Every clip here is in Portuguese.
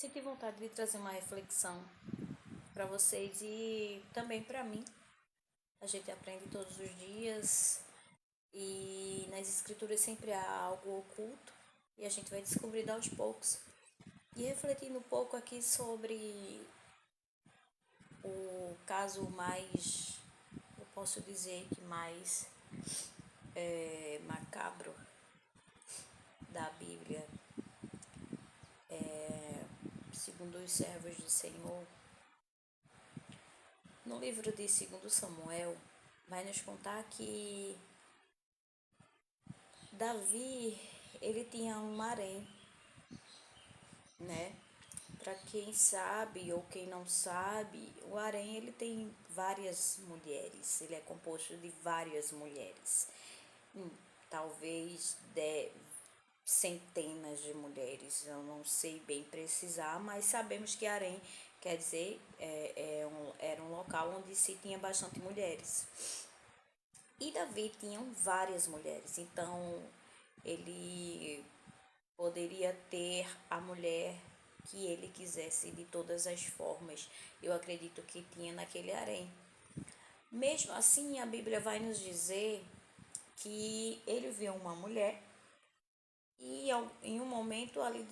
Senti vontade de trazer uma reflexão para vocês e também para mim. A gente aprende todos os dias e nas escrituras sempre há algo oculto e a gente vai descobrindo aos poucos. E refletindo um pouco aqui sobre o caso mais, eu posso dizer que mais macabro da Bíblia, segundo os servos do Senhor. No livro de 2 Samuel, vai nos contar que Davi, ele tinha um harém, né? Para quem sabe ou quem não sabe, o harém ele tem várias mulheres, ele é composto de várias mulheres. Talvez centenas de mulheres, eu não sei bem precisar, mas sabemos que harém quer dizer era um local onde se tinha bastante mulheres. E Davi tinha várias mulheres, então ele poderia ter a mulher que ele quisesse de todas as formas. Eu acredito que tinha naquele harém. Mesmo assim, a Bíblia vai nos dizer que ele viu uma mulher e em um momento ali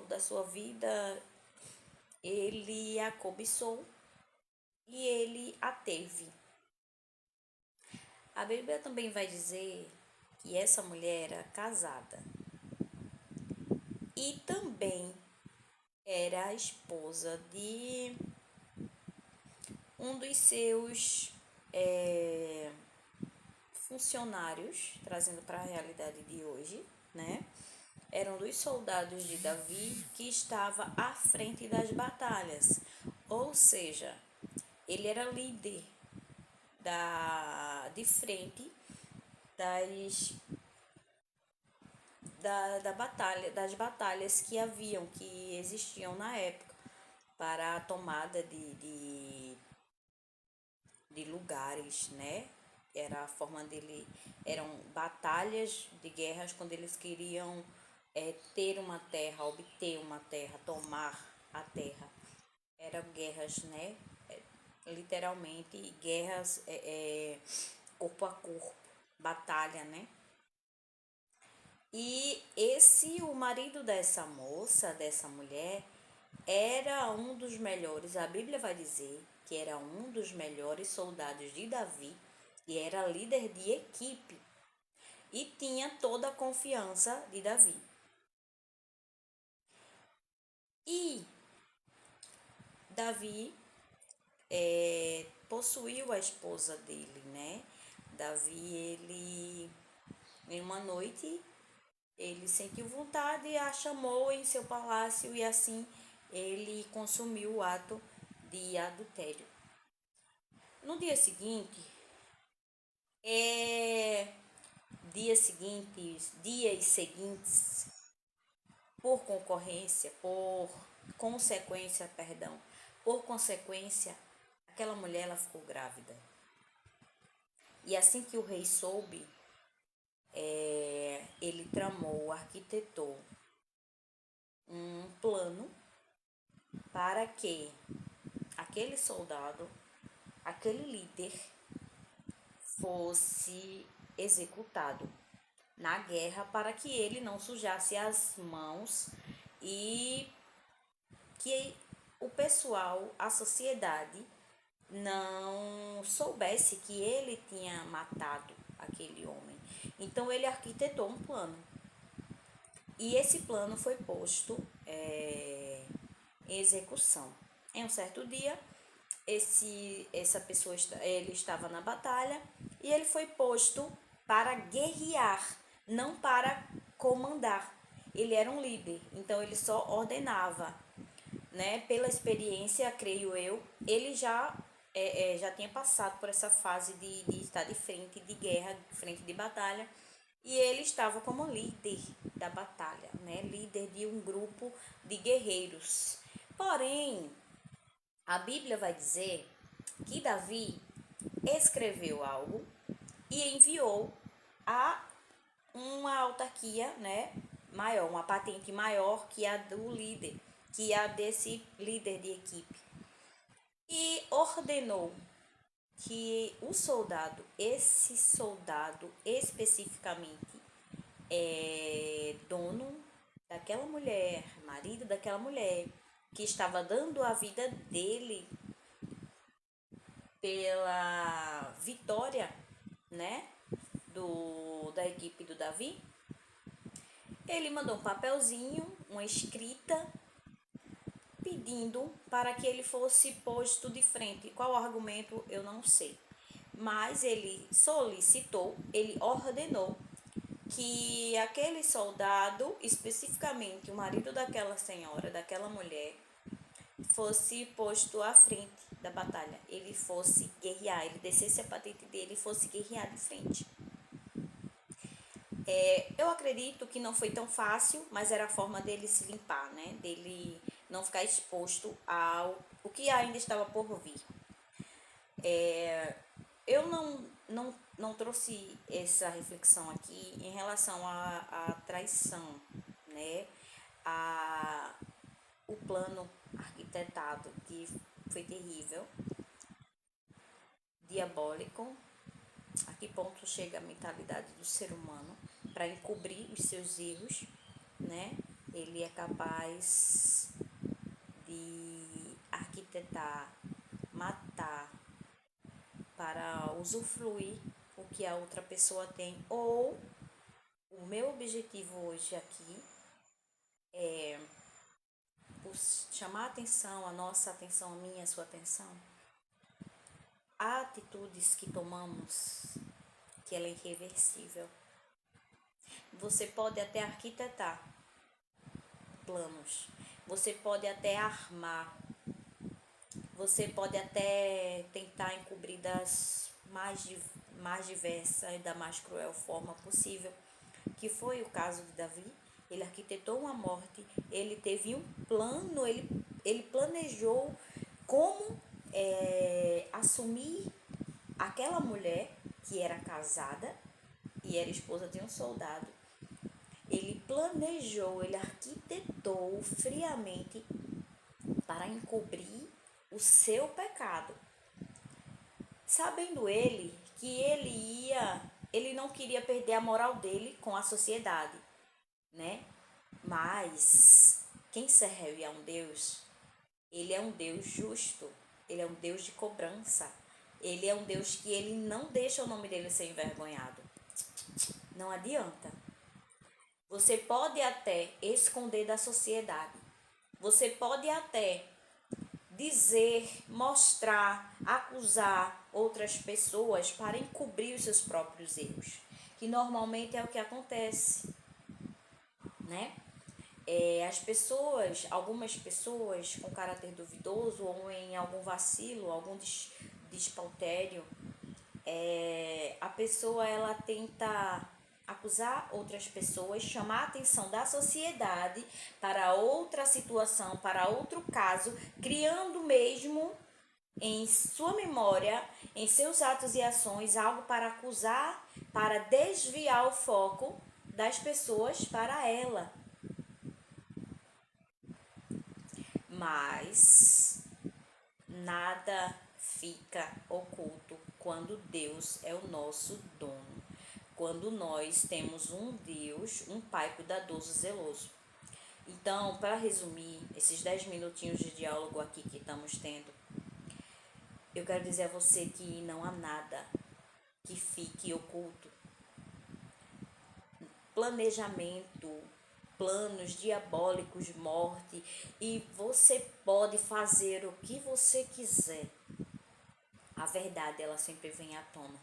da sua vida ele a cobiçou e ele a teve. A Bíblia também vai dizer que essa mulher era casada e também era a esposa de um dos seus funcionários, trazendo para a realidade de hoje, né? Eram dos soldados de Davi que estava à frente das batalhas, ou seja, ele era líder de frente das batalhas que existiam na época para a tomada de lugares, né? Era a forma dele, eram batalhas de guerras quando eles queriam ter uma terra, obter uma terra, tomar a terra. Eram guerras, né? Literalmente guerras corpo a corpo, batalha, né? E o marido dessa moça, dessa mulher, era um dos melhores, a Bíblia vai dizer que era um dos melhores soldados de Davi e era líder de equipe e tinha toda a confiança de Davi. E Davi possuiu a esposa dele, né? Davi, ele, em uma noite, ele sentiu vontade e a chamou em seu palácio e assim ele consumiu o ato de adultério. No dia seguinte, dias seguintes, por consequência, aquela mulher ela ficou grávida. E assim que o rei soube, ele tramou, arquitetou um plano para que aquele soldado, aquele líder, fosse executado na guerra para que ele não sujasse as mãos e que o pessoal, a sociedade, não soubesse que ele tinha matado aquele homem. Então ele arquitetou um plano. E esse plano foi posto em execução. Em um certo dia, essa pessoa ele estava na batalha e ele foi posto para guerrear, não para comandar. Ele era um líder, então ele só ordenava, né? Pela experiência, creio eu, ele já tinha passado por essa fase de estar de frente de guerra, de frente de batalha, e ele estava como líder da batalha, né? Líder de um grupo de guerreiros. Porém, a Bíblia vai dizer que Davi escreveu algo e enviou a uma autarquia, né, maior, uma patente maior que a do líder, que a desse líder de equipe, e ordenou que o soldado, esse soldado especificamente, dono daquela mulher, marido daquela mulher, que estava dando a vida dele pela vitória, né, da equipe do Davi, ele mandou um papelzinho, uma escrita, pedindo para que ele fosse posto de frente. Qual argumento eu não sei, mas ele solicitou, ele ordenou que aquele soldado, especificamente o marido daquela senhora, daquela mulher, fosse posto à frente da batalha, ele fosse guerrear, ele descesse a patente dele e fosse guerrear de frente. Eu acredito que não foi tão fácil, mas era a forma dele se limpar, né? Dele não ficar exposto ao o que ainda estava por vir. Eu não trouxe essa reflexão aqui em relação à traição, né? O plano arquitetado, que foi terrível, diabólico. A que ponto chega a mentalidade do ser humano para encobrir os seus erros, né? Ele é capaz de arquitetar, matar para usufruir o que a outra pessoa tem. Ou o meu objetivo hoje aqui é chamar a atenção, a nossa atenção, a minha, a sua atenção, há atitudes que tomamos que ela é irreversível. Você pode até arquitetar planos, você pode até armar, você pode até tentar encobrir das mais diversa e da mais cruel forma possível, que foi o caso de Davi. Ele arquitetou uma morte, ele teve um plano, ele planejou como assumir aquela mulher que era casada e era esposa de um soldado. Ele planejou, ele arquitetou friamente para encobrir o seu pecado, sabendo ele que ele não queria perder a moral dele com a sociedade, né? Mas quem serve a um Deus, ele é um Deus justo, ele é um Deus de cobrança, ele é um Deus que ele não deixa o nome dele ser envergonhado. Não adianta. Você pode até esconder da sociedade, você pode até dizer, mostrar, acusar outras pessoas para encobrir os seus próprios erros, que normalmente é o que acontece, né? Algumas pessoas com caráter duvidoso ou em algum vacilo, algum despautério, a pessoa ela tenta acusar outras pessoas, chamar a atenção da sociedade para outra situação, para outro caso, criando mesmo em sua memória, em seus atos e ações, algo para acusar, para desviar o foco das pessoas para ela. Mas nada fica oculto quando Deus é o nosso dono. Quando nós temos um Deus, um Pai cuidadoso, zeloso. Então, para resumir esses 10 minutinhos de diálogo aqui que estamos tendo, eu quero dizer a você que não há nada que fique oculto. Planejamento, planos diabólicos de morte, e você pode fazer o que você quiser. A verdade, ela sempre vem à tona.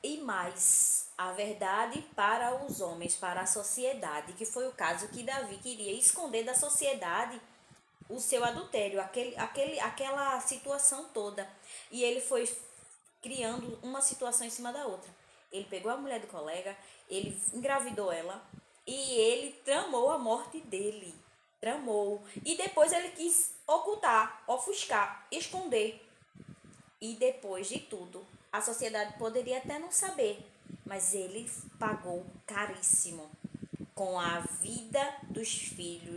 E mais, a verdade para os homens, para a sociedade, que foi o caso que Davi queria esconder da sociedade o seu adultério, aquela situação toda. E ele foi criando uma situação em cima da outra. Ele pegou a mulher do colega, ele engravidou ela e ele tramou a morte dele. Tramou. E depois ele quis ocultar, ofuscar, esconder. E depois de tudo, a sociedade poderia até não saber, mas ele pagou caríssimo com a vida dos filhos